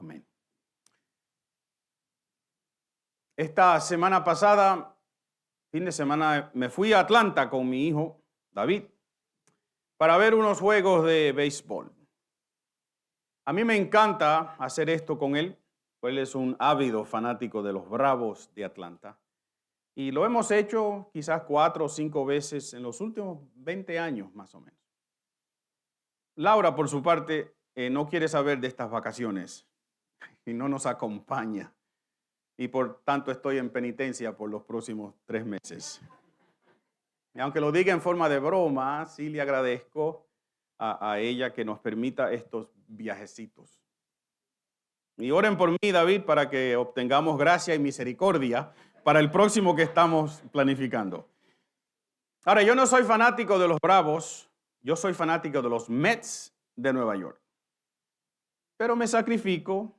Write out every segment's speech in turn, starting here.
Amén. Esta semana pasada, fin de semana, me fui a Atlanta con mi hijo, David, para ver unos juegos de béisbol. A mí me encanta hacer esto con él, pues él es un ávido fanático de los Bravos de Atlanta. Y lo hemos hecho quizás 4 o 5 veces en los últimos 20 años, más o menos. Laura, por su parte, no quiere saber de estas vacaciones y no nos acompaña. Y por tanto estoy en penitencia por los próximos 3 meses. Y aunque lo diga en forma de broma, sí le agradezco a ella que nos permita estos viajecitos. Y oren por mí, David, para que obtengamos gracia y misericordia para el próximo que estamos planificando. Ahora, yo no soy fanático de los Bravos, yo soy fanático de los Mets de Nueva York. Pero me sacrifico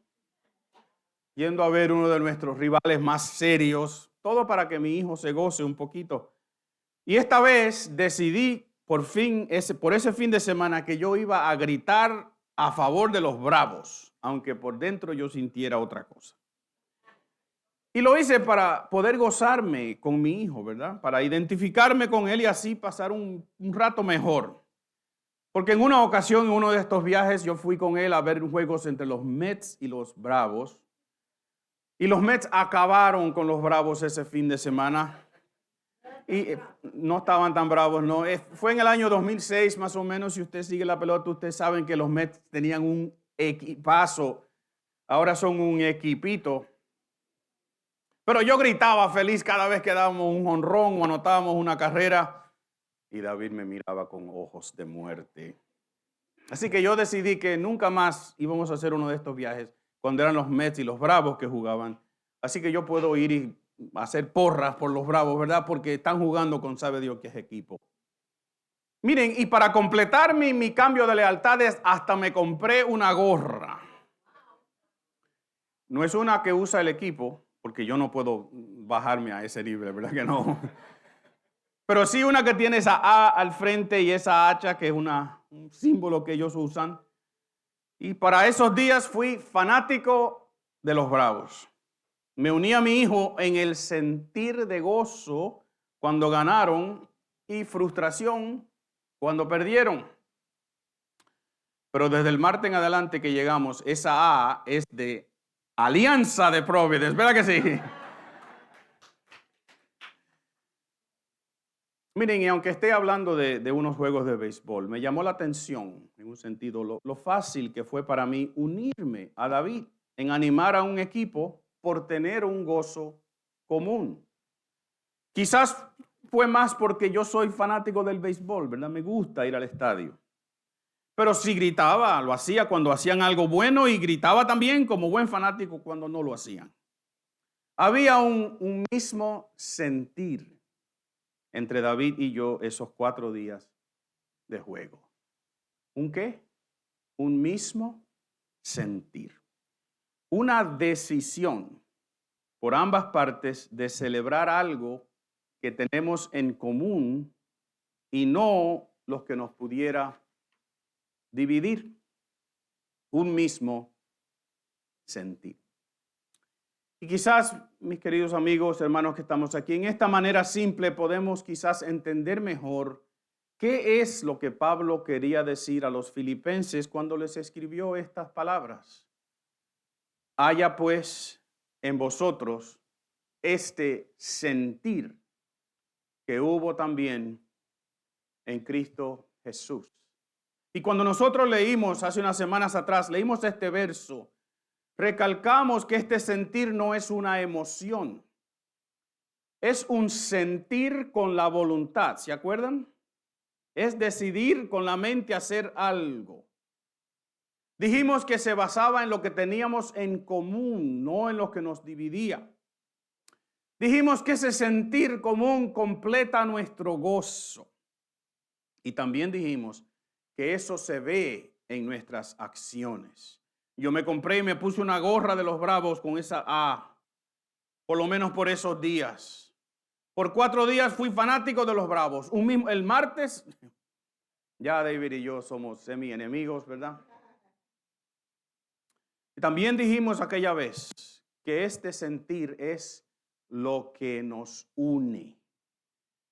yendo a ver uno de nuestros rivales más serios, todo para que mi hijo se goce un poquito. Y esta vez decidí por ese fin de semana que yo iba a gritar a favor de los Bravos, aunque por dentro yo sintiera otra cosa. Y lo hice para poder gozarme con mi hijo, ¿verdad? Para identificarme con él y así pasar un rato mejor. Porque en una ocasión, en uno de estos viajes, yo fui con él a ver juegos entre los Mets y los Bravos. Y los Mets acabaron con los Bravos ese fin de semana. Y no estaban tan bravos, no. Fue en el año 2006 más o menos. Si usted sigue la pelota, ustedes saben que los Mets tenían un equipazo. Ahora son un equipito. Pero yo gritaba feliz cada vez que dábamos un jonrón o anotábamos una carrera. Y David me miraba con ojos de muerte. Así que yo decidí que nunca más íbamos a hacer uno de estos viajes cuando eran los Mets y los Bravos que jugaban. Así que yo puedo ir y hacer porras por los Bravos, ¿verdad? Porque están jugando con sabe Dios qué es equipo. Miren, y para completar mi cambio de lealtades, hasta me compré una gorra. No es una que usa el equipo, porque yo no puedo bajarme a ese nivel, ¿verdad que no? Pero sí una que tiene esa A al frente y esa hacha, que es un símbolo que ellos usan. Y para esos días fui fanático de los Bravos. Me uní a mi hijo en el sentir de gozo cuando ganaron y frustración cuando perdieron. Pero desde el martes en adelante que llegamos, esa A es de Alianza de Providence, ¿verdad que sí? Miren, y aunque esté hablando de unos juegos de béisbol, me llamó la atención, en un sentido, lo fácil que fue para mí unirme a David en animar a un equipo por tener un gozo común. Quizás fue más porque yo soy fanático del béisbol, ¿verdad? Me gusta ir al estadio. Pero si gritaba, lo hacía cuando hacían algo bueno y gritaba también como buen fanático cuando no lo hacían. Había un mismo sentir entre David y yo esos 4 días de juego. ¿Un qué? Un mismo sentir. Una decisión por ambas partes de celebrar algo que tenemos en común y no los que nos pudiera dividir. Un mismo sentir. Y quizás, mis queridos amigos, hermanos que estamos aquí, en esta manera simple podemos quizás entender mejor qué es lo que Pablo quería decir a los filipenses cuando les escribió estas palabras. Haya pues en vosotros este sentir que hubo también en Cristo Jesús. Y cuando nosotros leímos hace unas semanas atrás, leímos este verso, recalcamos que este sentir no es una emoción, es un sentir con la voluntad, ¿se acuerdan? Es decidir con la mente hacer algo. Dijimos que se basaba en lo que teníamos en común, no en lo que nos dividía. Dijimos que ese sentir común completa nuestro gozo. Y también dijimos que eso se ve en nuestras acciones. Yo me compré y me puse una gorra de los Bravos con esa A, por lo menos por esos días. Por 4 días fui fanático de los Bravos. El martes, ya David y yo somos semi-enemigos, ¿verdad? También dijimos aquella vez que este sentir es lo que nos une.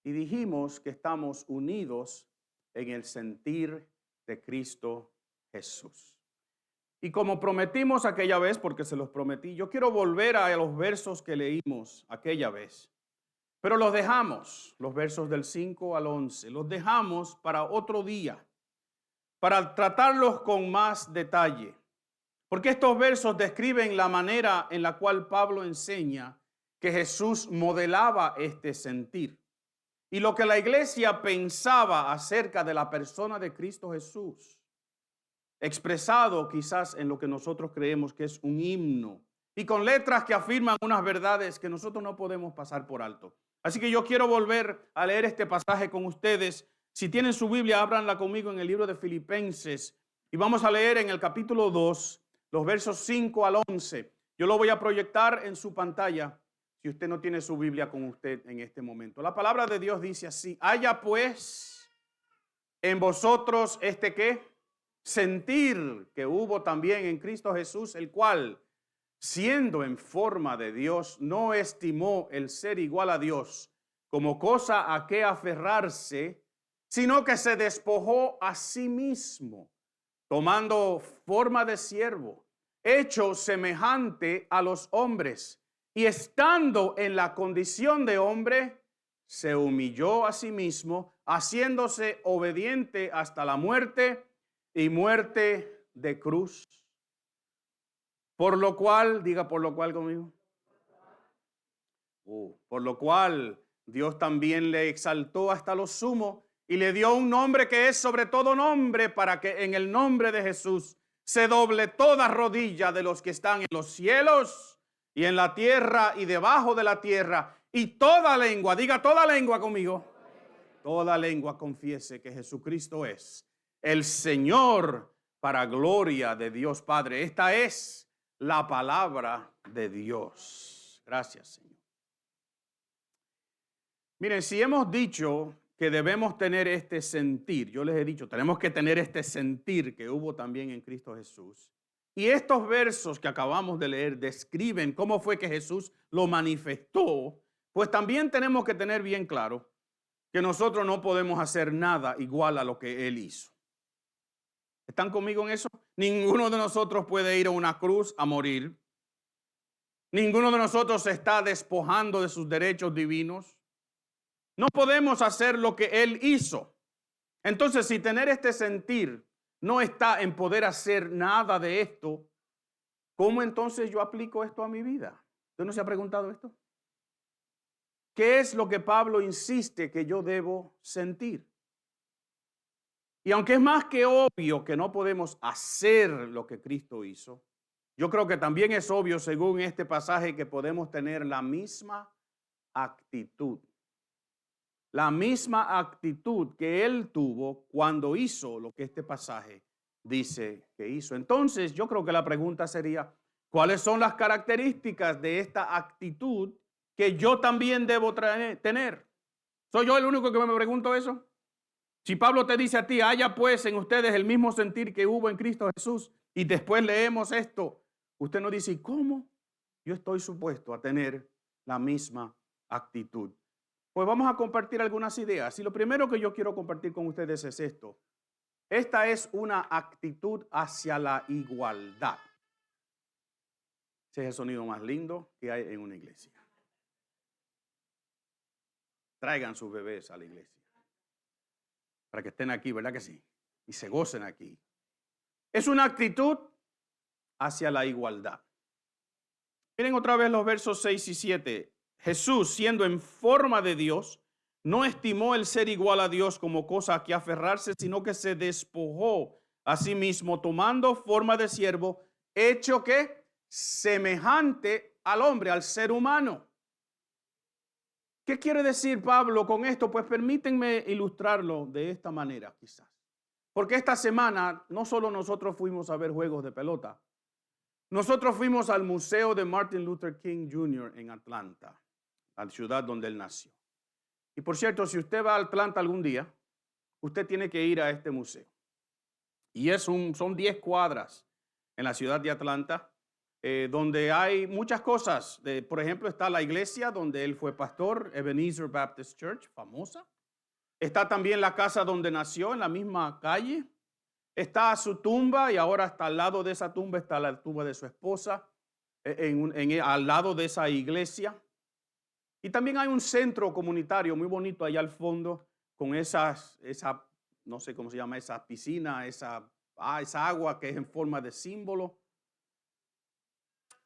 Y dijimos que estamos unidos en el sentir de Cristo Jesús. Y como prometimos aquella vez, porque se los prometí, yo quiero volver a los versos que leímos aquella vez. Pero los dejamos, los versos del 5 al 11, los dejamos para otro día, para tratarlos con más detalle. Porque estos versos describen la manera en la cual Pablo enseña que Jesús modelaba este sentir. Y lo que la iglesia pensaba acerca de la persona de Cristo Jesús, expresado quizás en lo que nosotros creemos que es un himno, y con letras que afirman unas verdades que nosotros no podemos pasar por alto. Así que yo quiero volver a leer este pasaje con ustedes. Si tienen su Biblia, ábranla conmigo en el libro de Filipenses, y vamos a leer en el capítulo 2, los versos 5 al 11. Yo lo voy a proyectar en su pantalla si usted no tiene su Biblia con usted en este momento. La palabra de Dios dice así: haya pues en vosotros ¿qué? Sentir que hubo también en Cristo Jesús, el cual, siendo en forma de Dios, no estimó el ser igual a Dios como cosa a que aferrarse, sino que se despojó a sí mismo, tomando forma de siervo, hecho semejante a los hombres, y estando en la condición de hombre, se humilló a sí mismo, haciéndose obediente hasta la muerte y muerte de cruz. Por lo cual, diga por lo cual conmigo. Por lo cual Dios también le exaltó hasta lo sumo y le dio un nombre que es sobre todo nombre, para que en el nombre de Jesús se doble toda rodilla de los que están en los cielos y en la tierra y debajo de la tierra, y toda lengua, diga toda lengua conmigo, toda lengua confiese que Jesucristo es el Señor, para gloria de Dios Padre. Esta es la palabra de Dios. Gracias, Señor. Miren, si hemos dicho que debemos tener este sentir, yo les he dicho, tenemos que tener este sentir que hubo también en Cristo Jesús. Y estos versos que acabamos de leer describen cómo fue que Jesús lo manifestó, pues también tenemos que tener bien claro que nosotros no podemos hacer nada igual a lo que Él hizo. ¿Están conmigo en eso? Ninguno de nosotros puede ir a una cruz a morir. Ninguno de nosotros se está despojando de sus derechos divinos. No podemos hacer lo que Él hizo. Entonces, si tener este sentir no está en poder hacer nada de esto, ¿cómo entonces yo aplico esto a mi vida? ¿Usted no se ha preguntado esto? ¿Qué es lo que Pablo insiste que yo debo sentir? Y aunque es más que obvio que no podemos hacer lo que Cristo hizo, yo creo que también es obvio, según este pasaje, que podemos tener la misma actitud. La misma actitud que Él tuvo cuando hizo lo que este pasaje dice que hizo. Entonces, yo creo que la pregunta sería, ¿cuáles son las características de esta actitud que yo también debo tener? ¿Soy yo el único que me pregunto eso? Si Pablo te dice a ti, haya pues en ustedes el mismo sentir que hubo en Cristo Jesús, y después leemos esto, usted nos dice, ¿cómo yo estoy supuesto a tener la misma actitud? Pues vamos a compartir algunas ideas. Y lo primero que yo quiero compartir con ustedes es esto. Esta es una actitud hacia la igualdad. Ese es el sonido más lindo que hay en una iglesia. Traigan sus bebés a la iglesia para que estén aquí, ¿verdad que sí? Y se gocen aquí. Es una actitud hacia la igualdad. Miren otra vez los versos 6 y 7. Jesús, siendo en forma de Dios, no estimó el ser igual a Dios como cosa a que aferrarse, sino que se despojó a sí mismo, tomando forma de siervo, hecho que semejante al hombre, al ser humano. ¿Qué quiere decir Pablo con esto? Pues permítanme ilustrarlo de esta manera, quizás. Porque esta semana no solo nosotros fuimos a ver juegos de pelota, nosotros fuimos al Museo de Martin Luther King Jr. en Atlanta, la ciudad donde él nació. Y por cierto, si usted va a Atlanta algún día, usted tiene que ir a este museo. Y son 10 cuadras en la ciudad de Atlanta. donde hay muchas cosas. Por ejemplo, está la iglesia donde él fue pastor, Ebenezer Baptist Church, famosa. Está también la casa donde nació, en la misma calle. Está su tumba y ahora hasta al lado de esa tumba está la tumba de su esposa, al lado de esa iglesia. Y también hay un centro comunitario muy bonito allá al fondo con esa, no sé cómo se llama, esa piscina, esa agua que es en forma de símbolo,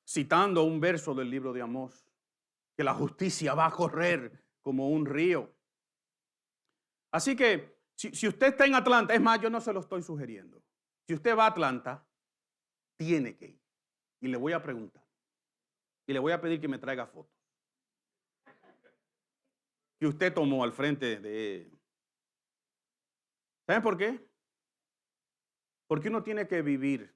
citando un verso del libro de Amós, que la justicia va a correr como un río. Así que si usted está en Atlanta, es más, yo no se lo estoy sugiriendo. Si usted va a Atlanta, tiene que ir. Y le voy a preguntar. Y le voy a pedir que me traiga fotos que usted tomó al frente de... ¿Saben por qué? Porque uno tiene que vivir,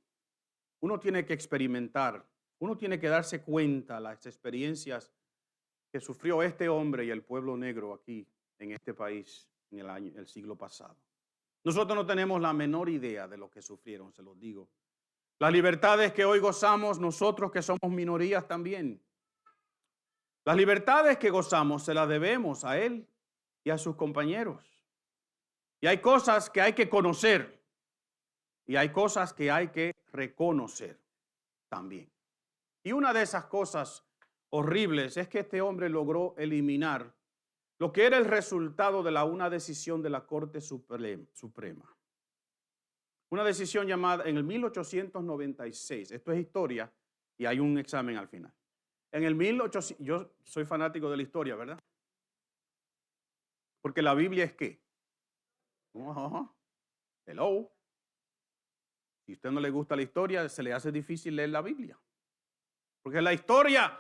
uno tiene que experimentar, uno tiene que darse cuenta las experiencias que sufrió este hombre y el pueblo negro aquí en este país en el siglo pasado. Nosotros no tenemos la menor idea de lo que sufrieron, se los digo. Las libertades que hoy gozamos, nosotros que somos minorías también. Las libertades que gozamos se las debemos a él y a sus compañeros. Y hay cosas que hay que conocer y hay cosas que hay que reconocer también. Y una de esas cosas horribles es que este hombre logró eliminar lo que era el resultado de una decisión de la Corte Suprema. Una decisión llamada en el 1896. Esto es historia y hay un examen al final. En el 1800, yo soy fanático de la historia, ¿verdad? Porque la Biblia es ¿qué? Hello. Si a usted no le gusta la historia, se le hace difícil leer la Biblia. Porque es la historia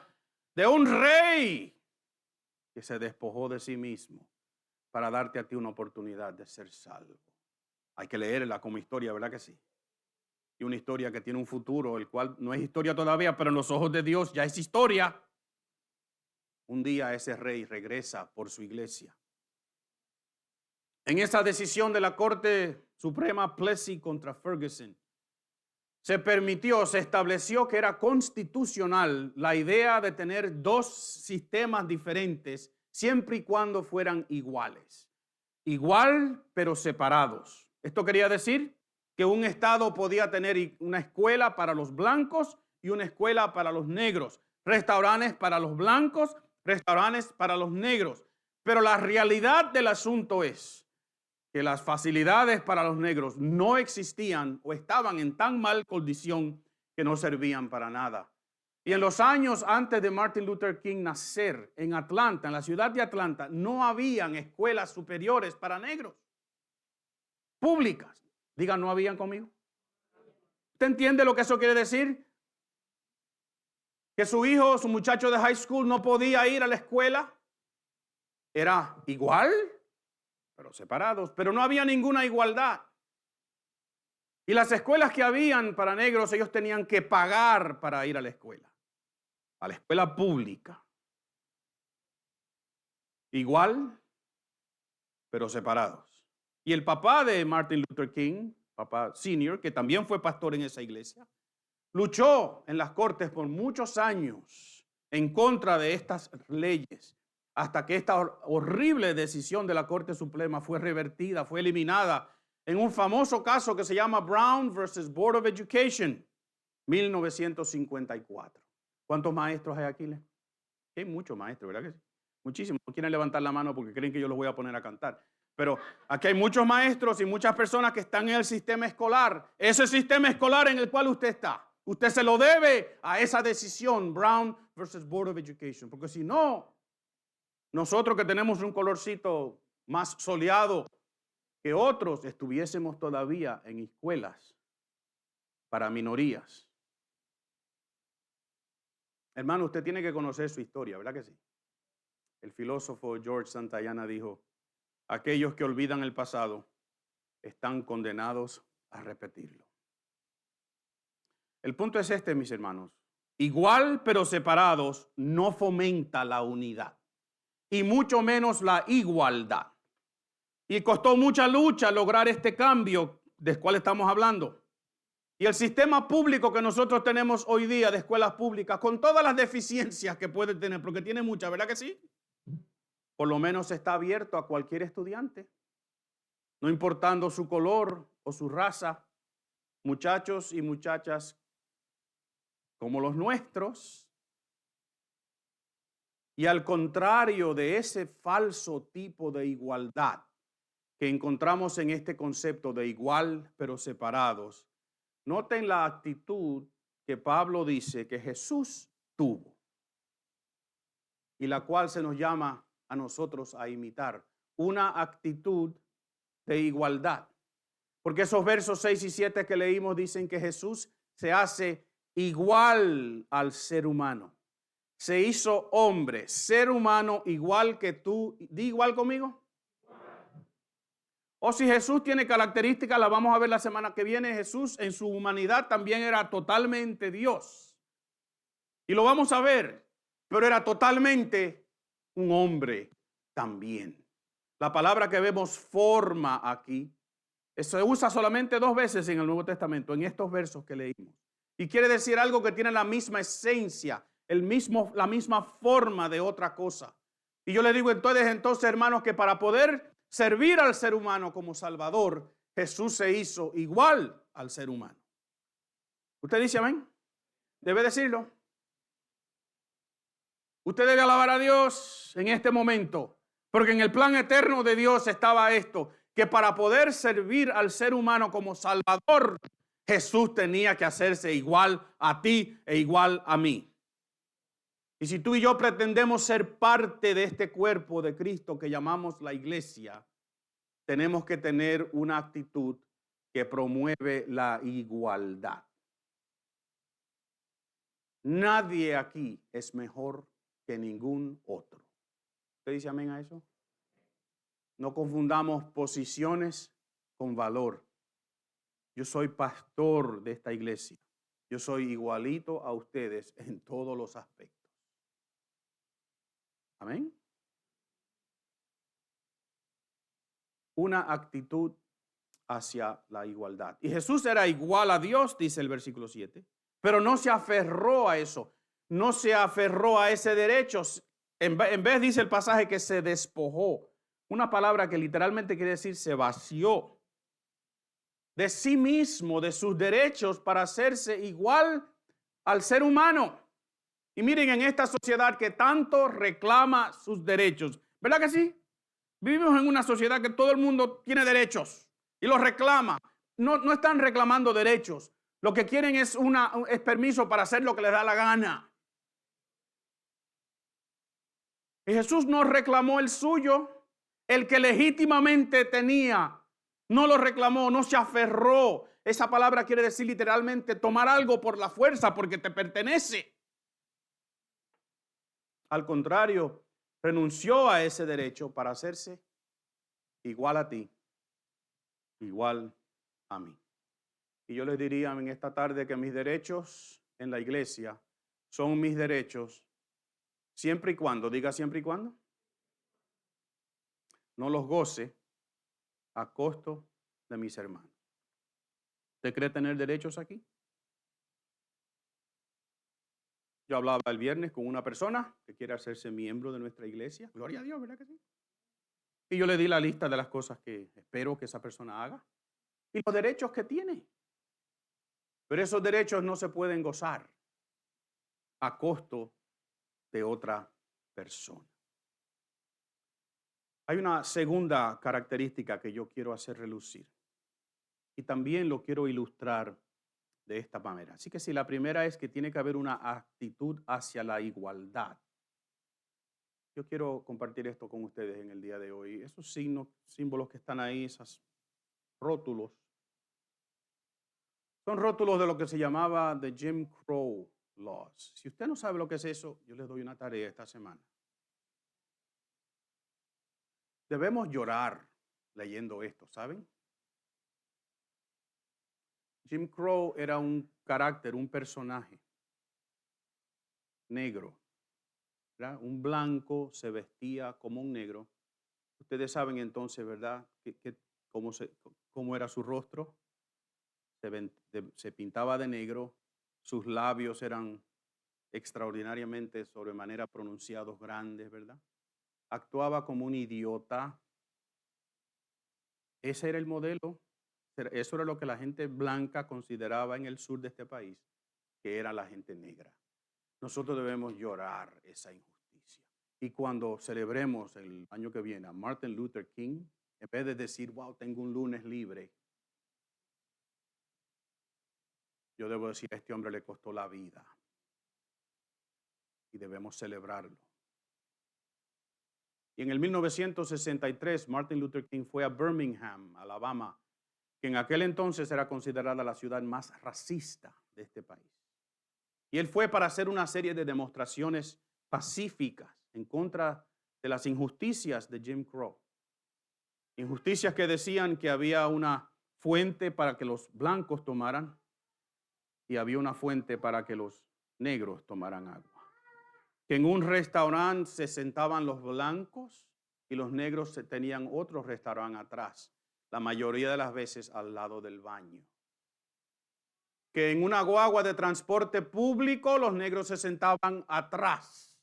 de un rey que se despojó de sí mismo para darte a ti una oportunidad de ser salvo. Hay que leerla como historia, ¿verdad que sí? Y una historia que tiene un futuro, el cual no es historia todavía, pero en los ojos de Dios ya es historia. Un día ese rey regresa por su iglesia. En esa decisión de la Corte Suprema Plessy contra Ferguson, se estableció que era constitucional la idea de tener dos sistemas diferentes siempre y cuando fueran iguales. Igual, pero separados. Esto quería decir que un estado podía tener una escuela para los blancos y una escuela para los negros, restaurantes para los blancos, restaurantes para los negros. Pero la realidad del asunto es que las facilidades para los negros no existían o estaban en tan mal condición que no servían para nada. Y en los años antes de Martin Luther King nacer en Atlanta, en la ciudad de Atlanta, no habían escuelas superiores para negros públicas. Digan, ¿no habían conmigo? ¿Usted entiende lo que eso quiere decir? Que su hijo, su muchacho de high school no podía ir a la escuela. Era igual, pero separados, pero no había ninguna igualdad. Y las escuelas que habían para negros, ellos tenían que pagar para ir a la escuela pública. Igual, pero separados. Y el papá de Martin Luther King, papá senior, que también fue pastor en esa iglesia, luchó en las cortes por muchos años en contra de estas leyes, hasta que esta horrible decisión de la Corte Suprema fue revertida, fue eliminada en un famoso caso que se llama Brown versus Board of Education, 1954. ¿Cuántos maestros hay aquí? Hay muchos maestros, ¿verdad que sí? Muchísimos. No quieren levantar la mano porque creen que yo los voy a poner a cantar. Pero aquí hay muchos maestros y muchas personas que están en el sistema escolar. Ese sistema escolar en el cual usted está. Usted se lo debe a esa decisión, Brown versus Board of Education. Porque si no, nosotros que tenemos un colorcito más soleado que otros, estuviésemos todavía en escuelas para minorías. Hermano, usted tiene que conocer su historia, ¿verdad que sí? El filósofo George Santayana dijo, aquellos que olvidan el pasado están condenados a repetirlo. El punto es este, mis hermanos. Igual pero separados no fomenta la unidad y mucho menos la igualdad. Y costó mucha lucha lograr este cambio del cual estamos hablando. Y el sistema público que nosotros tenemos hoy día de escuelas públicas, con todas las deficiencias que puede tener, porque tiene muchas, ¿verdad que sí? Por lo menos está abierto a cualquier estudiante, no importando su color o su raza, muchachos y muchachas como los nuestros. Y al contrario de ese falso tipo de igualdad que encontramos en este concepto de igual pero separados, noten la actitud que Pablo dice que Jesús tuvo y la cual se nos llama a nosotros a imitar, una actitud de igualdad. Porque esos versos 6 y 7 que leímos dicen que Jesús se hace igual al ser humano. Se hizo hombre, ser humano igual que tú. ¿Di igual conmigo? O si Jesús tiene características, la vamos a ver la semana que viene. Jesús en su humanidad también era totalmente Dios. Y lo vamos a ver, pero era totalmente un hombre también. La palabra que vemos forma aquí, se usa solamente 2 veces en el Nuevo Testamento, en estos versos que leímos. Y quiere decir algo que tiene la misma esencia, la misma forma de otra cosa. Y yo le digo entonces, hermanos, que para poder servir al ser humano como Salvador, Jesús se hizo igual al ser humano. ¿Usted dice amén? Debe decirlo. Usted debe alabar a Dios en este momento, porque en el plan eterno de Dios estaba esto, que para poder servir al ser humano como Salvador, Jesús tenía que hacerse igual a ti e igual a mí. Y si tú y yo pretendemos ser parte de este cuerpo de Cristo que llamamos la iglesia, tenemos que tener una actitud que promueve la igualdad. Nadie aquí es mejor que ningún otro. ¿Usted dice amén a eso? No confundamos posiciones con valor. Yo soy pastor de esta iglesia. Yo soy igualito a ustedes en todos los aspectos. Amén. Una actitud hacia la igualdad. Y Jesús era igual a Dios, dice el versículo 7, pero no se aferró a eso. No se aferró a ese derecho. En vez dice el pasaje que se despojó. Una palabra que literalmente quiere decir se vació de sí mismo, de sus derechos para hacerse igual al ser humano. Y miren, en esta sociedad que tanto reclama sus derechos, ¿verdad que sí? Vivimos en una sociedad que todo el mundo tiene derechos y los reclama. No están reclamando derechos. Lo que quieren es permiso para hacer lo que les da la gana. Y Jesús no reclamó el suyo, el que legítimamente tenía. No lo reclamó, no se aferró. Esa palabra quiere decir literalmente tomar algo por la fuerza porque te pertenece. Al contrario, renunció a ese derecho para hacerse igual a ti, igual a mí. Y yo les diría en esta tarde que mis derechos en la iglesia son mis derechos siempre y cuando, diga siempre y cuando, no los goce a costo de mis hermanos. ¿Usted cree tener derechos aquí? Yo hablaba el viernes con una persona que quiere hacerse miembro de nuestra iglesia. Gloria a Dios, ¿verdad que sí? Y yo le di la lista de las cosas que espero que esa persona haga y los derechos que tiene. Pero esos derechos no se pueden gozar a costo de otra persona. Hay una segunda característica que yo quiero hacer relucir y también lo quiero ilustrar de esta manera. Así que si la primera es que tiene que haber una actitud hacia la igualdad. Yo quiero compartir esto con ustedes en el día de hoy. Esos símbolos que están ahí, esos rótulos, son rótulos de lo que se llamaba the Jim Crow Laws. Si usted no sabe lo que es eso, yo les doy una tarea esta semana. Debemos llorar leyendo esto, ¿saben? Jim Crow era un carácter, un personaje negro, ¿verdad? Un blanco se vestía como un negro. Ustedes saben entonces, ¿verdad? Cómo era su rostro. se pintaba de negro, sus labios eran extraordinariamente sobremanera pronunciados grandes, ¿verdad? Actuaba como un idiota. Ese era el modelo. Eso era lo que la gente blanca consideraba en el sur de este país, que era la gente negra. Nosotros debemos llorar esa injusticia. Y cuando celebremos el año que viene a Martin Luther King, en vez de decir, wow, tengo un lunes libre, yo debo decir, a este hombre le costó la vida. Y debemos celebrarlo. Y en el 1963, Martin Luther King fue a Birmingham, Alabama, que en aquel entonces era considerada la ciudad más racista de este país. Y él fue para hacer una serie de demostraciones pacíficas en contra de las injusticias de Jim Crow. Injusticias que decían que había una fuente para que los blancos tomaran y había una fuente para que los negros tomaran agua. Que en un restaurante se sentaban los blancos y los negros tenían otro restaurante atrás, la mayoría de las veces al lado del baño. Que en una guagua de transporte público los negros se sentaban atrás.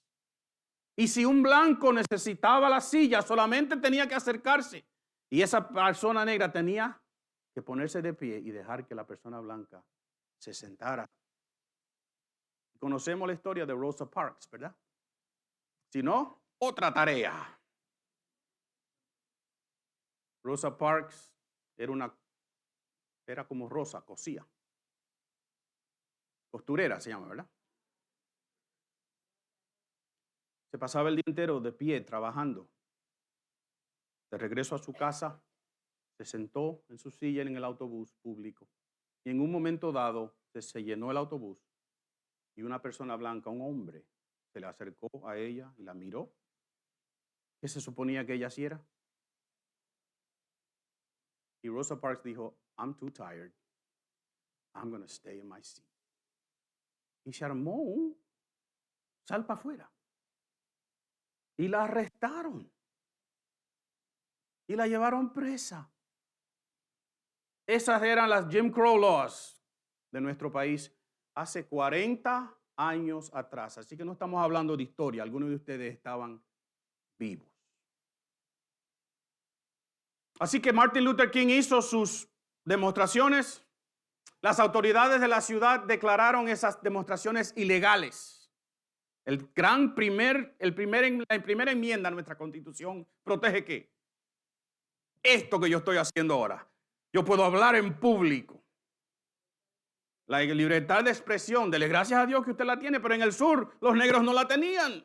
Y si un blanco necesitaba la silla, solamente tenía que acercarse. Y esa persona negra tenía que ponerse de pie y dejar que la persona blanca se sentara. Conocemos la historia de Rosa Parks, ¿verdad? Si no, otra tarea. Rosa Parks era como Rosa, cosía. Costurera se llama, ¿verdad? Se pasaba el día entero de pie trabajando. De regreso a su casa, se sentó en su silla en el autobús público. Y en un momento dado se llenó el autobús y una persona blanca, un hombre, se le acercó a ella y la miró. ¿Qué se suponía que ella hiciera? Y Rosa Parks dijo, I'm too tired. I'm going to stay in my seat. Y se armó un sal para afuera. Y la arrestaron. Y la llevaron presa. Esas eran las Jim Crow laws de nuestro país hace 40 años atrás. Así que no estamos hablando de historia. Algunos de ustedes estaban vivos. Así que Martin Luther King hizo sus demostraciones. Las autoridades de la ciudad declararon esas demostraciones ilegales. La primera enmienda a nuestra Constitución protege ¿qué? Esto que yo estoy haciendo ahora. Yo puedo hablar en público. La libertad de expresión, dele gracias a Dios que usted la tiene, pero en el sur los negros no la tenían.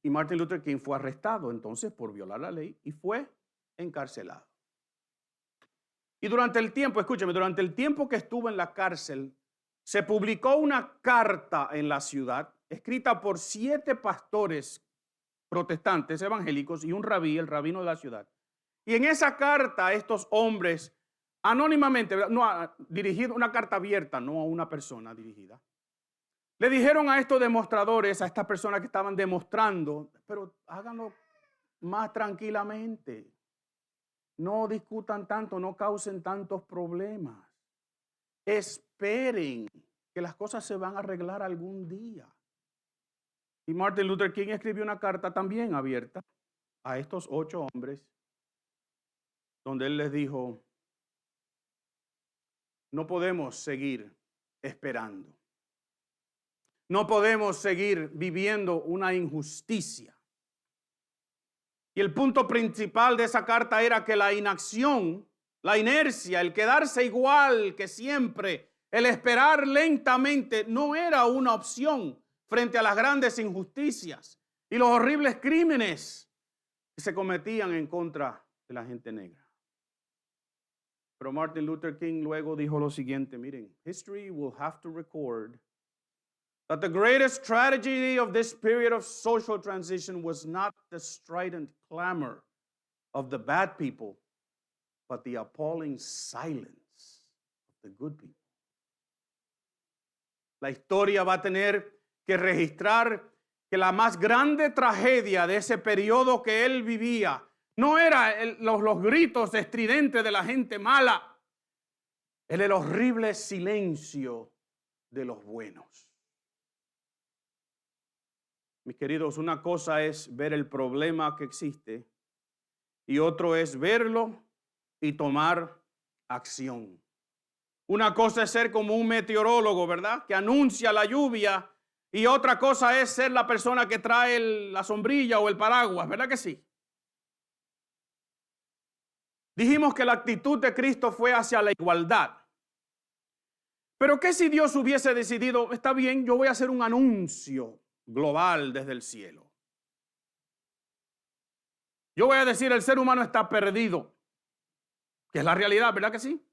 Y Martin Luther King fue arrestado entonces por violar la ley y fue encarcelado. Y durante el tiempo que estuvo en la cárcel, se publicó una carta en la ciudad escrita por 7 pastores protestantes evangélicos y un rabí, el rabino de la ciudad. Y en esa carta estos hombres anónimamente, dirigido una carta abierta, no a una persona dirigida, le dijeron a estos demostradores, a estas personas que estaban demostrando, pero háganlo más tranquilamente. No discutan tanto, no causen tantos problemas. Esperen que las cosas se van a arreglar algún día. Y Martin Luther King escribió una carta también abierta a estos 8 hombres, donde él les dijo, no podemos seguir esperando. No podemos seguir viviendo una injusticia. Y el punto principal de esa carta era que la inacción, la inercia, el quedarse igual que siempre, el esperar lentamente no era una opción frente a las grandes injusticias y los horribles crímenes que se cometían en contra de la gente negra. Pero Martin Luther King luego dijo lo siguiente, miren, history will have to record that the greatest tragedy of this period of social transition was not the strident clamor of the bad people, but the appalling silence of the good people. La historia va a tener que registrar que la más grande tragedia de ese periodo que él vivía no era los gritos estridentes de la gente mala, el horrible silencio de los buenos. Mis queridos, una cosa es ver el problema que existe y otro es verlo y tomar acción. Una cosa es ser como un meteorólogo, ¿verdad? Que anuncia la lluvia, y otra cosa es ser la persona que trae la sombrilla o el paraguas, ¿verdad que sí? Dijimos que la actitud de Cristo fue hacia la igualdad. Pero ¿qué si Dios hubiese decidido, está bien, yo voy a hacer un anuncio global desde el cielo? Yo voy a decir, el ser humano está perdido, que es la realidad, ¿verdad que sí?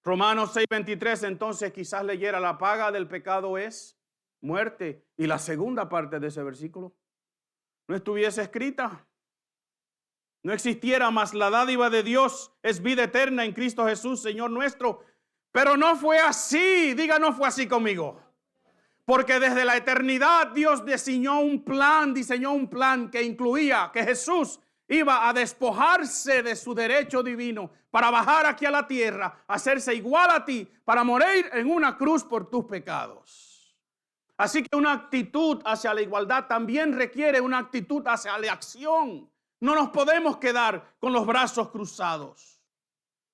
Romanos 6:23, entonces quizás leyera, la paga del pecado es muerte. Y la segunda parte de ese versículo no estuviese escrita, no existiera más, la dádiva de Dios es vida eterna en Cristo Jesús, Señor nuestro. Pero no fue así, diga, no fue así conmigo. Porque desde la eternidad Dios diseñó un plan que incluía que Jesús iba a despojarse de su derecho divino para bajar aquí a la tierra, hacerse igual a ti, para morir en una cruz por tus pecados. Así que una actitud hacia la igualdad también requiere una actitud hacia la acción. No nos podemos quedar con los brazos cruzados.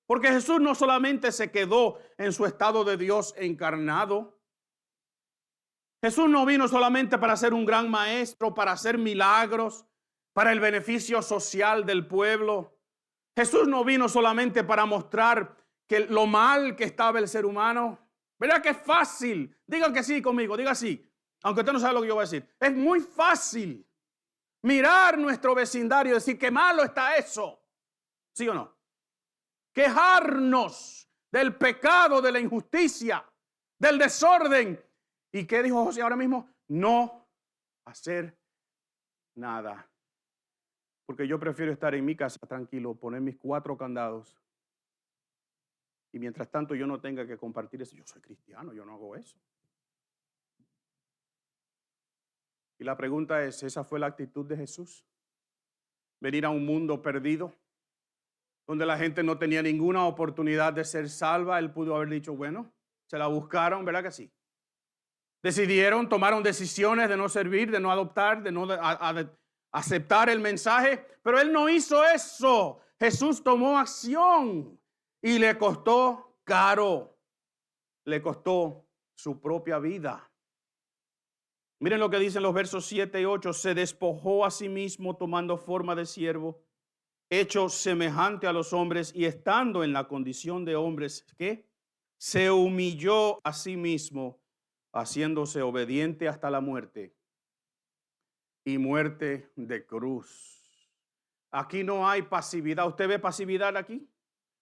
Porque Jesús no solamente se quedó en su estado de Dios encarnado. Jesús no vino solamente para ser un gran maestro, para hacer milagros, para el beneficio social del pueblo. Jesús no vino solamente para mostrar que lo mal que estaba el ser humano. ¿Verdad que es fácil? Digan que sí conmigo, diga sí. Aunque usted no sabe lo que yo voy a decir. Es muy fácil mirar nuestro vecindario y decir que malo está eso. ¿Sí o no? Quejarnos del pecado, de la injusticia, del desorden. ¿Y qué dijo José ahora mismo? No hacer nada. Porque yo prefiero estar en mi casa tranquilo, poner mis 4 candados. Y mientras tanto yo no tenga que compartir eso. Yo soy cristiano, yo no hago eso. Y la pregunta es, ¿esa fue la actitud de Jesús? Venir a un mundo perdido, donde la gente no tenía ninguna oportunidad de ser salva. Él pudo haber dicho, bueno, se la buscaron, ¿verdad que sí? Decidieron, tomaron decisiones de no servir, de no adoptar, de no aceptar el mensaje, pero él no hizo eso. Jesús tomó acción y le costó caro, le costó su propia vida. Miren lo que dicen los versos 7 y 8, se despojó a sí mismo tomando forma de siervo, hecho semejante a los hombres y estando en la condición de hombres, ¿qué? Se humilló a sí mismo, haciéndose obediente hasta la muerte y muerte de cruz. Aquí no hay pasividad. ¿Usted ve pasividad aquí?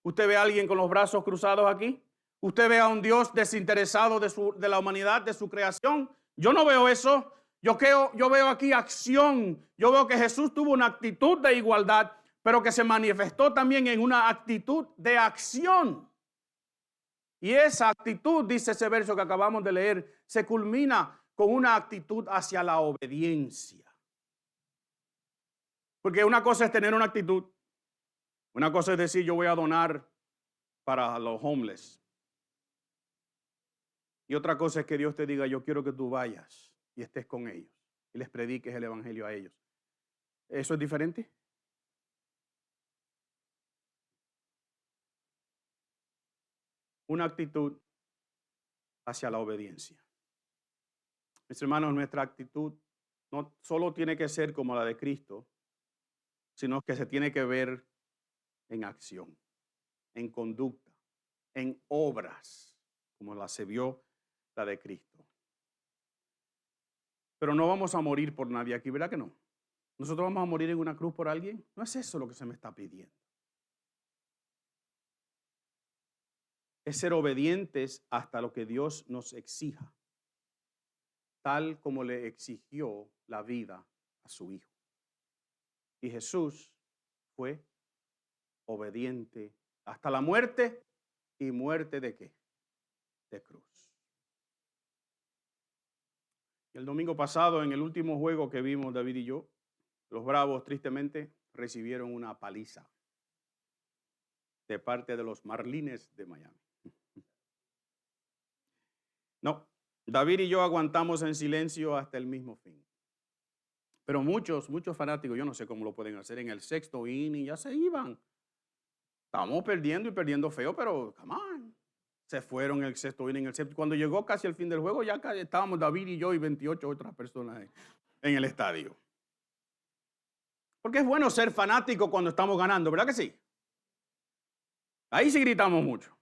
¿Usted ve a alguien con los brazos cruzados aquí? ¿Usted ve a un Dios desinteresado de la humanidad, de su creación? Yo no veo eso. Yo veo aquí acción. Yo veo que Jesús tuvo una actitud de igualdad, pero que se manifestó también en una actitud de acción. Y esa actitud, dice ese verso que acabamos de leer, se culmina con una actitud hacia la obediencia. Porque una cosa es tener una actitud, una cosa es decir, yo voy a donar para los homeless. Y otra cosa es que Dios te diga, yo quiero que tú vayas y estés con ellos y les prediques el evangelio a ellos. ¿Eso es diferente? Una actitud hacia la obediencia. Mis hermanos, nuestra actitud no solo tiene que ser como la de Cristo, sino que se tiene que ver en acción, en conducta, en obras, como la se vio la de Cristo. Pero no vamos a morir por nadie aquí, ¿verdad que no? ¿Nosotros vamos a morir en una cruz por alguien? No es eso lo que se me está pidiendo. Es ser obedientes hasta lo que Dios nos exija, tal como le exigió la vida a su Hijo. Y Jesús fue obediente hasta la muerte. ¿Y muerte de qué? De cruz. Y el domingo pasado, en el último juego que vimos David y yo, los Bravos tristemente recibieron una paliza. de parte de los Marlines de Miami. No, David y yo aguantamos en silencio hasta el mismo fin. Pero muchos fanáticos, yo no sé cómo lo pueden hacer, en el sexto inning ya se iban. Estábamos perdiendo y perdiendo feo, pero come on. Se fueron el sexto inning, el séptimo. Cuando llegó casi el fin del juego, ya estábamos David y yo y 28 otras personas en el estadio. Porque es bueno ser fanático cuando estamos ganando, ¿verdad que sí? Ahí sí gritamos mucho.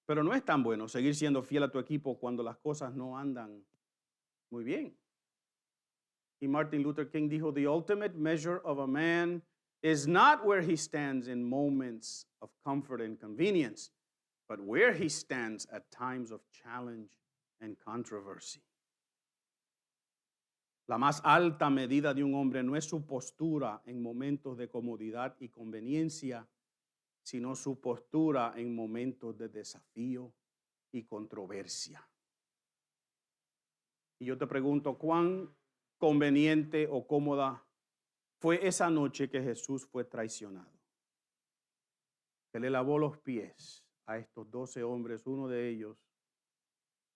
Pero no es tan bueno seguir siendo fiel a tu equipo cuando las cosas no andan muy bien. Y Martin Luther King dijo, the ultimate measure of a man is not where he stands in moments of comfort and convenience, but where he stands at times of challenge and controversy. La más alta medida de un hombre no es su postura en momentos de comodidad y conveniencia, sino su postura en momentos de desafío y controversia. Y yo te pregunto, ¿cuán conveniente o cómoda fue esa noche que Jesús fue traicionado? Que le lavó los pies a estos 12 hombres, uno de ellos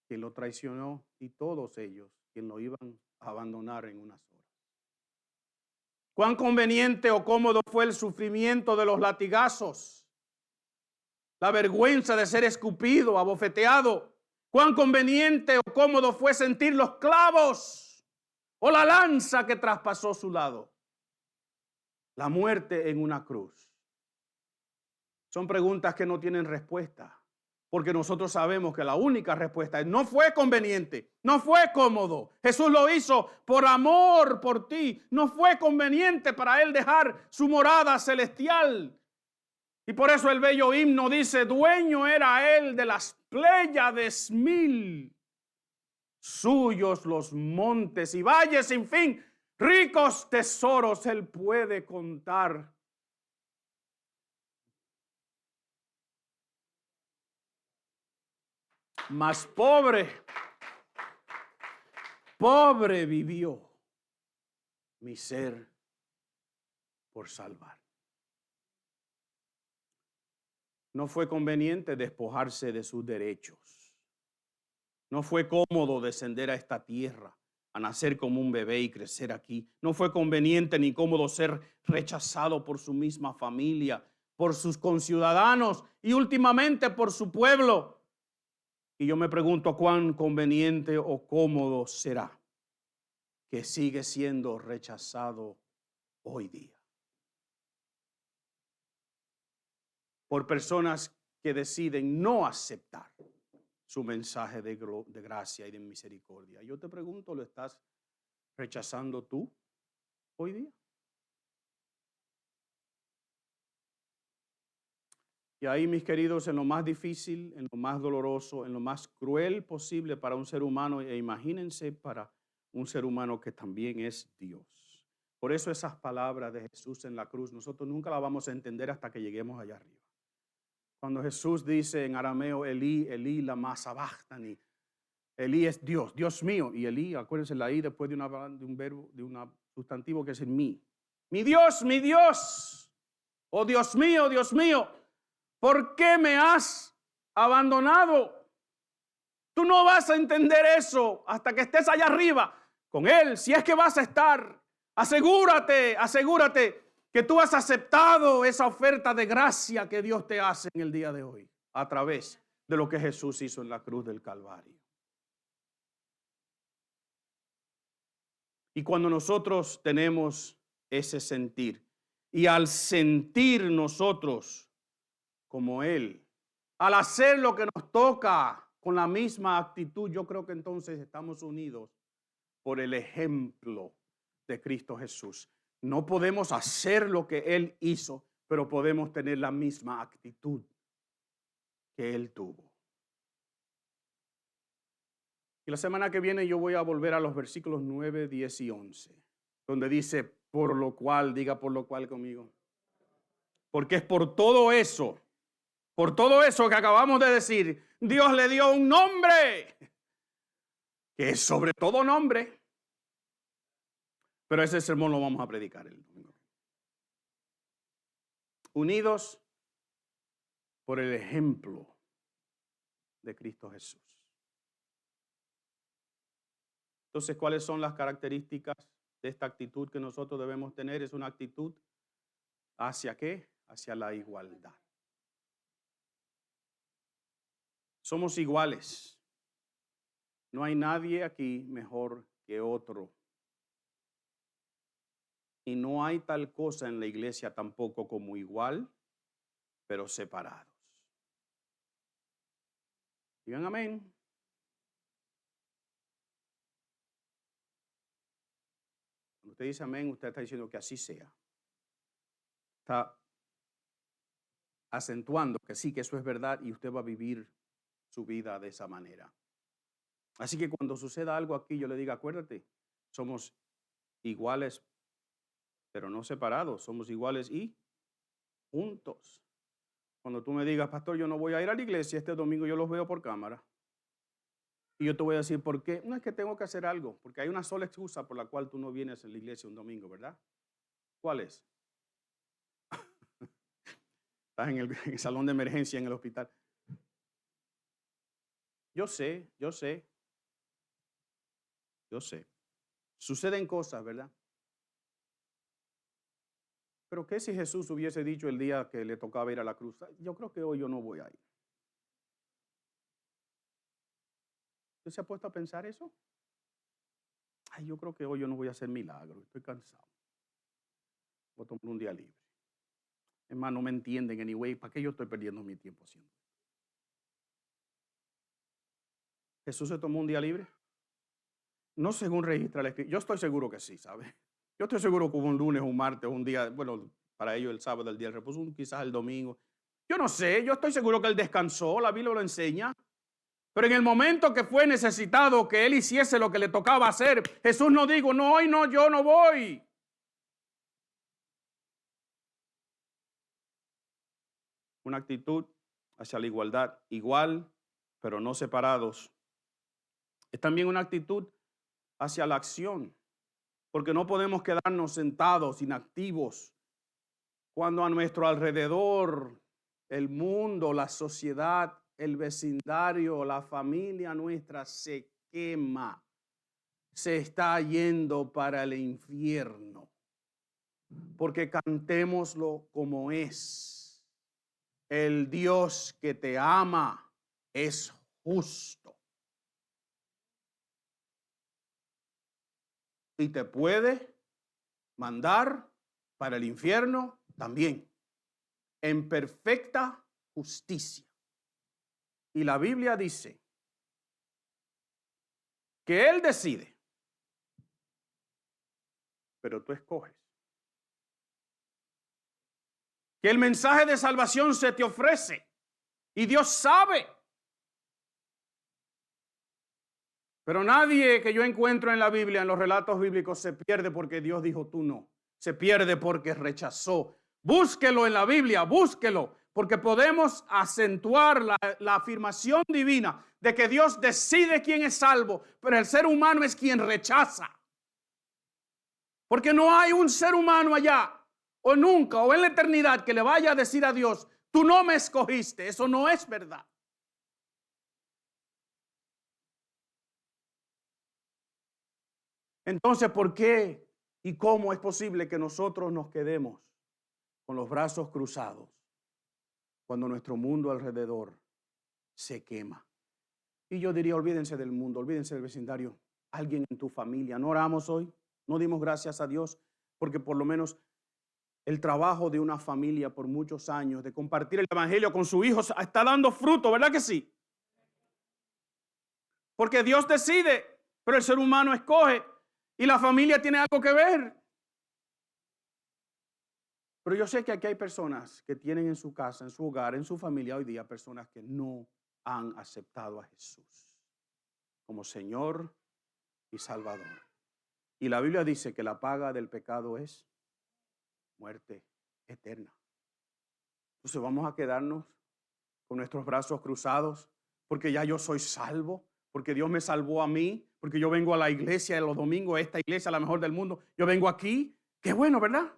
quien lo traicionó y todos ellos quien lo iban a abandonar en unas horas. Cuán conveniente o cómodo fue el sufrimiento de los latigazos, la vergüenza de ser escupido, abofeteado. Cuán conveniente o cómodo fue sentir los clavos o la lanza que traspasó su lado. La muerte en una cruz. Son preguntas que no tienen respuesta, porque nosotros sabemos que la única respuesta es: no fue conveniente, no fue cómodo. Jesús lo hizo por amor por ti. No fue conveniente para él dejar su morada celestial. Y por eso el bello himno dice: dueño era él de las Pléyades 1000, suyos los montes y valles sin fin, ricos tesoros él puede contar. Mas pobre vivió mi ser por salvar. No fue conveniente despojarse de sus derechos. No fue cómodo descender a esta tierra, a nacer como un bebé y crecer aquí. No fue conveniente ni cómodo ser rechazado por su misma familia, por sus conciudadanos y últimamente por su pueblo. Y yo me pregunto cuán conveniente o cómodo será que sigue siendo rechazado hoy día por personas que deciden no aceptar su mensaje de gracia y de misericordia. Yo te pregunto, ¿lo estás rechazando tú hoy día? Y ahí, mis queridos, en lo más difícil, en lo más doloroso, en lo más cruel posible para un ser humano, e imagínense para un ser humano que también es Dios. Por eso esas palabras de Jesús en la cruz, nosotros nunca las vamos a entender hasta que lleguemos allá arriba. Cuando Jesús dice en arameo, Elí, Elí, lama sabachthani. Elí es Dios, Dios mío. Y Elí, acuérdense, la I después de un verbo, de un sustantivo que es el mí. Mi Dios, oh Dios mío, ¿por qué me has abandonado? Tú no vas a entender eso hasta que estés allá arriba con Él. Si es que vas a estar, asegúrate que tú has aceptado esa oferta de gracia que Dios te hace en el día de hoy a través de lo que Jesús hizo en la cruz del Calvario. Y cuando nosotros tenemos ese sentir, y al sentir nosotros como Él, al hacer lo que nos toca con la misma actitud, yo creo que entonces estamos unidos por el ejemplo de Cristo Jesús. No podemos hacer lo que Él hizo, pero podemos tener la misma actitud que Él tuvo. Y la semana que viene yo voy a volver a los versículos 9, 10 y 11, donde dice, por lo cual, diga por lo cual conmigo. Porque es por todo eso que acabamos de decir, Dios le dio un nombre, que es sobre todo nombre. Pero ese sermón lo vamos a predicar el domingo. unidos por el ejemplo de Cristo Jesús. Entonces, ¿cuáles son las características de esta actitud que nosotros debemos tener? Es una actitud ¿hacia qué? Hacia la igualdad. Somos iguales. No hay nadie aquí mejor que otro. Y no hay tal cosa en la iglesia tampoco como igual, pero separados. Digan amén. Cuando usted dice amén, usted está diciendo que así sea. Está acentuando que sí, que eso es verdad y usted va a vivir su vida de esa manera. Así que cuando suceda algo aquí, yo le diga, acuérdate, somos iguales, pero no separados, somos iguales y juntos. Cuando tú me digas, pastor, yo no voy a ir a la iglesia este domingo, yo los veo por cámara. Y yo te voy a decir, ¿por qué? No es que tengo que hacer algo, porque hay una sola excusa por la cual tú no vienes a la iglesia un domingo, ¿verdad? ¿Cuál es? Estás en el salón de emergencia en el hospital. Yo sé. Suceden cosas, ¿verdad? Pero ¿qué si Jesús hubiese dicho el día que le tocaba ir a la cruz? Yo creo que hoy yo no voy a ir. ¿Usted se ha puesto a pensar eso? Ay, yo creo que hoy yo no voy a hacer milagro, estoy cansado. Voy a tomar un día libre. Es más, no me entienden anyway, ¿para qué yo estoy perdiendo mi tiempo haciendo? ¿Jesús se tomó un día libre? No según registra la escritura. Yo estoy seguro que sí, ¿sabe? Yo estoy seguro que hubo un lunes, un martes, un día, bueno, para ellos el sábado, el día del reposo, quizás el domingo. Yo no sé, yo estoy seguro que él descansó, la Biblia lo enseña. Pero en el momento que fue necesitado que él hiciese lo que le tocaba hacer, Jesús no dijo, no, hoy no, yo no voy. Una actitud hacia la igualdad, igual, pero no separados. Es también una actitud hacia la acción, porque no podemos quedarnos sentados, inactivos, cuando a nuestro alrededor, el mundo, la sociedad, el vecindario, la familia nuestra se quema, se está yendo para el infierno. Porque cantémoslo como es. El Dios que te ama es justo. Y te puede mandar para el infierno también, en perfecta justicia. Y la Biblia dice que Él decide, pero tú escoges. Que el mensaje de salvación se te ofrece y Dios sabe. Pero nadie que yo encuentro en la Biblia, en los relatos bíblicos, se pierde porque Dios dijo tú no. Se pierde porque rechazó. Búsquelo en la Biblia, búsquelo, porque podemos acentuar la afirmación divina de que Dios decide quién es salvo, pero el ser humano es quien rechaza. Porque no hay un ser humano allá, o nunca, o en la eternidad, que le vaya a decir a Dios, tú no me escogiste. Eso no es verdad. Entonces, ¿por qué y cómo es posible que nosotros nos quedemos con los brazos cruzados cuando nuestro mundo alrededor se quema? Y yo diría, olvídense del mundo, olvídense del vecindario. Alguien en tu familia, ¿no oramos hoy? ¿No dimos gracias a Dios? Porque por lo menos el trabajo de una familia por muchos años, de compartir el evangelio con sus hijos, está dando fruto, ¿verdad que sí? Porque Dios decide, pero el ser humano escoge. Y la familia tiene algo que ver. Pero yo sé que aquí hay personas que tienen en su casa, en su hogar, en su familia hoy día, personas que no han aceptado a Jesús como Señor y Salvador. Y la Biblia dice que la paga del pecado es muerte eterna. Entonces vamos a quedarnos con nuestros brazos cruzados porque ya yo soy salvo, porque Dios me salvó a mí, porque yo vengo a la iglesia los domingos, esta iglesia la mejor del mundo, yo vengo aquí. Qué bueno, ¿verdad?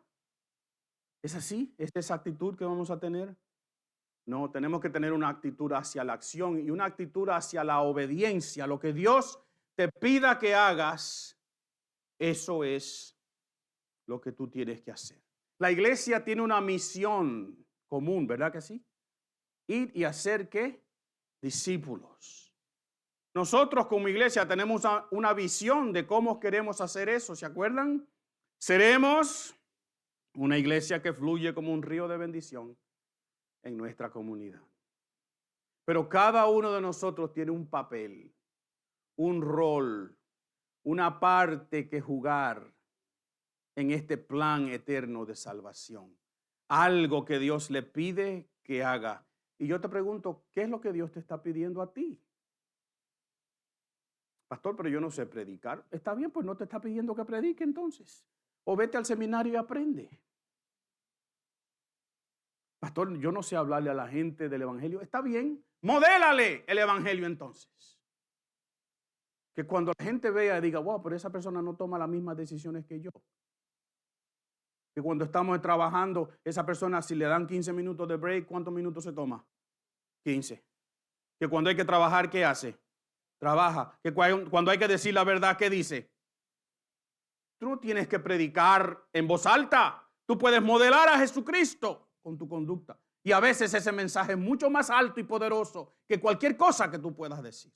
¿Es así? ¿Es esa actitud que vamos a tener? No, tenemos que tener una actitud hacia la acción y una actitud hacia la obediencia. Lo que Dios te pida que hagas, eso es lo que tú tienes que hacer. La iglesia tiene una misión común, ¿verdad que sí? Ir y hacer ¿qué? Discípulos. Nosotros como iglesia tenemos una visión de cómo queremos hacer eso, ¿se acuerdan? Seremos una iglesia que fluye como un río de bendición en nuestra comunidad. Pero cada uno de nosotros tiene un papel, un rol, una parte que jugar en este plan eterno de salvación. Algo que Dios le pide que haga. Y yo te pregunto, ¿qué es lo que Dios te está pidiendo a ti? Pastor, pero yo no sé predicar. Está bien, pues no te está pidiendo que predique entonces. O vete al seminario y aprende. Pastor, yo no sé hablarle a la gente del evangelio. Está bien, modélale el evangelio entonces. Que cuando la gente vea y diga, wow, pero esa persona no toma las mismas decisiones que yo. Que cuando estamos trabajando, esa persona, si le dan 15 minutos de break, ¿cuántos minutos se toma? 15. Que cuando hay que trabajar, ¿qué hace? Trabaja. Que cuando hay que decir la verdad, ¿qué dice? Tú no tienes que predicar en voz alta. Tú puedes modelar a Jesucristo con tu conducta. Y a veces ese mensaje es mucho más alto y poderoso que cualquier cosa que tú puedas decir.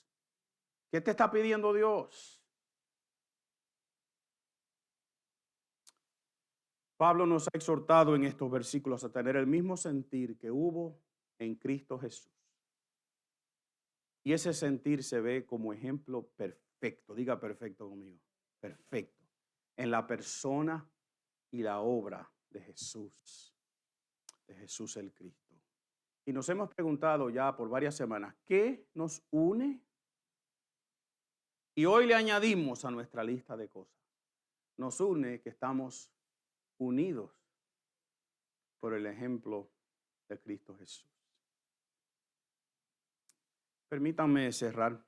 ¿Qué te está pidiendo Dios? Pablo nos ha exhortado en estos versículos a tener el mismo sentir que hubo en Cristo Jesús. Y ese sentir se ve como ejemplo perfecto. Diga perfecto conmigo. Perfecto. En la persona y la obra de Jesús. De Jesús el Cristo. Y nos hemos preguntado ya por varias semanas, ¿qué nos une? Y hoy le añadimos a nuestra lista de cosas. Nos une que estamos unidos por el ejemplo de Cristo Jesús. Permítanme cerrar.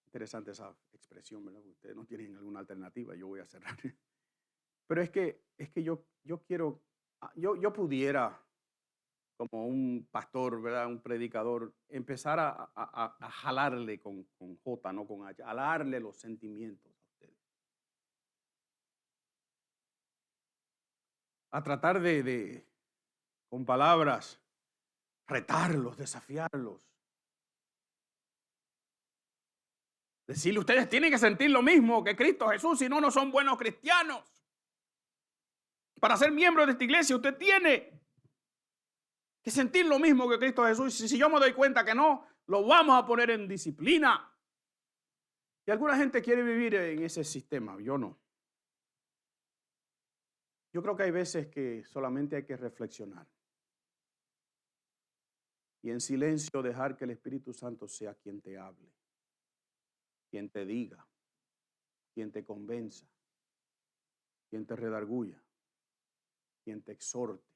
Interesante esa expresión, ¿verdad? Ustedes no tienen alguna alternativa, yo voy a cerrar. Pero es que yo quiero, yo pudiera, como un pastor, ¿verdad? Un predicador, empezar a jalarle con J, no con H, jalarle los sentimientos a ustedes. A tratar con palabras, retarlos, desafiarlos. Decirle, ustedes tienen que sentir lo mismo que Cristo Jesús, si no, no son buenos cristianos. Para ser miembro de esta iglesia, usted tiene que sentir lo mismo que Cristo Jesús. Y si yo me doy cuenta que no, lo vamos a poner en disciplina. Y alguna gente quiere vivir en ese sistema, yo no. Yo creo que hay veces que solamente hay que reflexionar. Y en silencio dejar que el Espíritu Santo sea quien te hable, quien te diga, quien te convenza, quien te redarguya, quien te exhorte.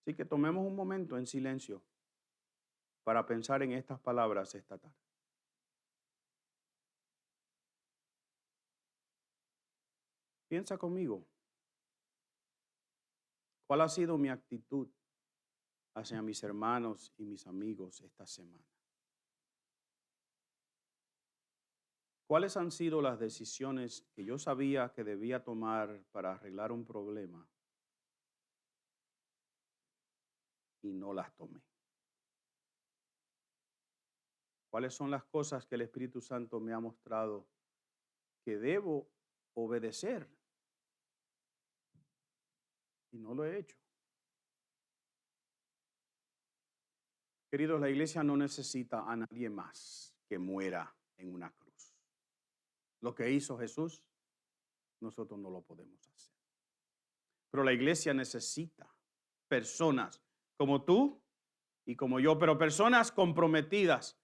Así que tomemos un momento en silencio para pensar en estas palabras esta tarde. Piensa conmigo, ¿cuál ha sido mi actitud hacia mis hermanos y mis amigos esta semana? ¿Cuáles han sido las decisiones que yo sabía que debía tomar para arreglar un problema y no las tomé? ¿Cuáles son las cosas que el Espíritu Santo me ha mostrado que debo obedecer y no lo he hecho? Queridos, la iglesia no necesita a nadie más que muera en una cruz. Lo que hizo Jesús, nosotros no lo podemos hacer. Pero la iglesia necesita personas como tú y como yo, pero personas comprometidas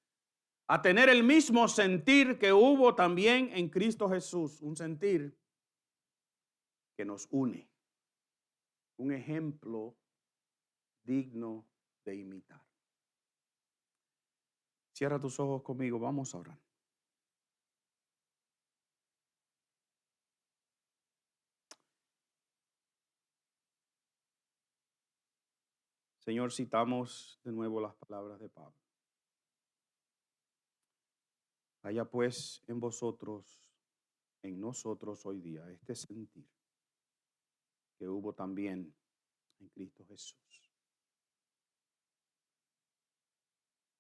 a tener el mismo sentir que hubo también en Cristo Jesús, un sentir que nos une, un ejemplo digno de imitar. Cierra tus ojos conmigo, vamos a orar. Señor, citamos de nuevo las palabras de Pablo. Haya pues en vosotros, en nosotros hoy día, este sentir que hubo también en Cristo Jesús.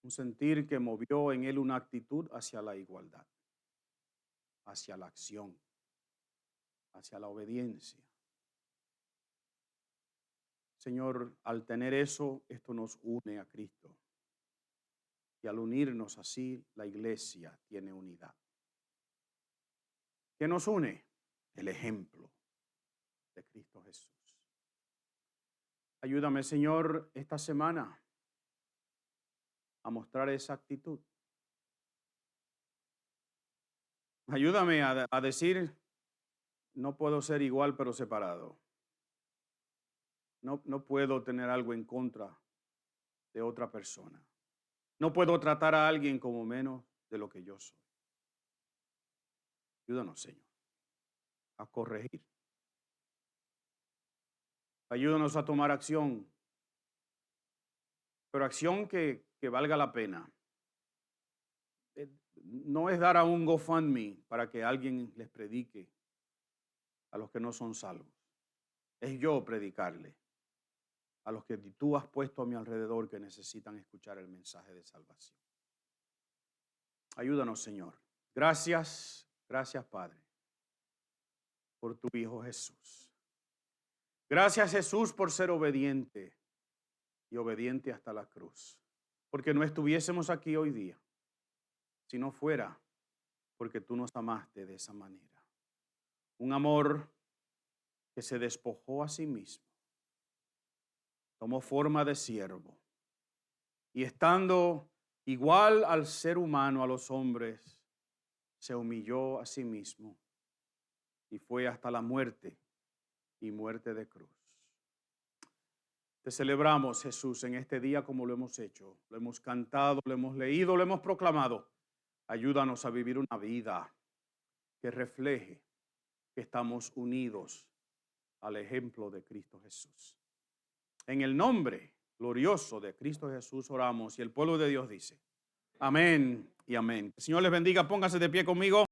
Un sentir que movió en él una actitud hacia la igualdad, hacia la acción, hacia la obediencia. Señor, al tener eso, esto nos une a Cristo. Y al unirnos así, la iglesia tiene unidad. ¿Qué nos une? El ejemplo de Cristo Jesús. Ayúdame, Señor, esta semana a mostrar esa actitud. Ayúdame a decir, no puedo ser igual pero separado. No puedo tener algo en contra de otra persona. No puedo tratar a alguien como menos de lo que yo soy. Ayúdanos, Señor, a corregir. Ayúdanos a tomar acción, pero acción que valga la pena. No es dar a un GoFundMe para que alguien les predique a los que no son salvos. Es yo predicarle a los que tú has puesto a mi alrededor que necesitan escuchar el mensaje de salvación. Ayúdanos, Señor. Gracias, gracias, Padre, por tu Hijo Jesús. Gracias, Jesús, por ser obediente y obediente hasta la cruz. Porque no estuviésemos aquí hoy día si no fuera porque tú nos amaste de esa manera. Un amor que se despojó a sí mismo, tomó forma de siervo y estando igual al ser humano, a los hombres, se humilló a sí mismo y fue hasta la muerte y muerte de cruz. Te celebramos, Jesús, en este día como lo hemos hecho. Lo hemos cantado, lo hemos leído, lo hemos proclamado. Ayúdanos a vivir una vida que refleje que estamos unidos al ejemplo de Cristo Jesús. En el nombre glorioso de Cristo Jesús oramos y el pueblo de Dios dice, amén y amén. El Señor les bendiga, pónganse de pie conmigo.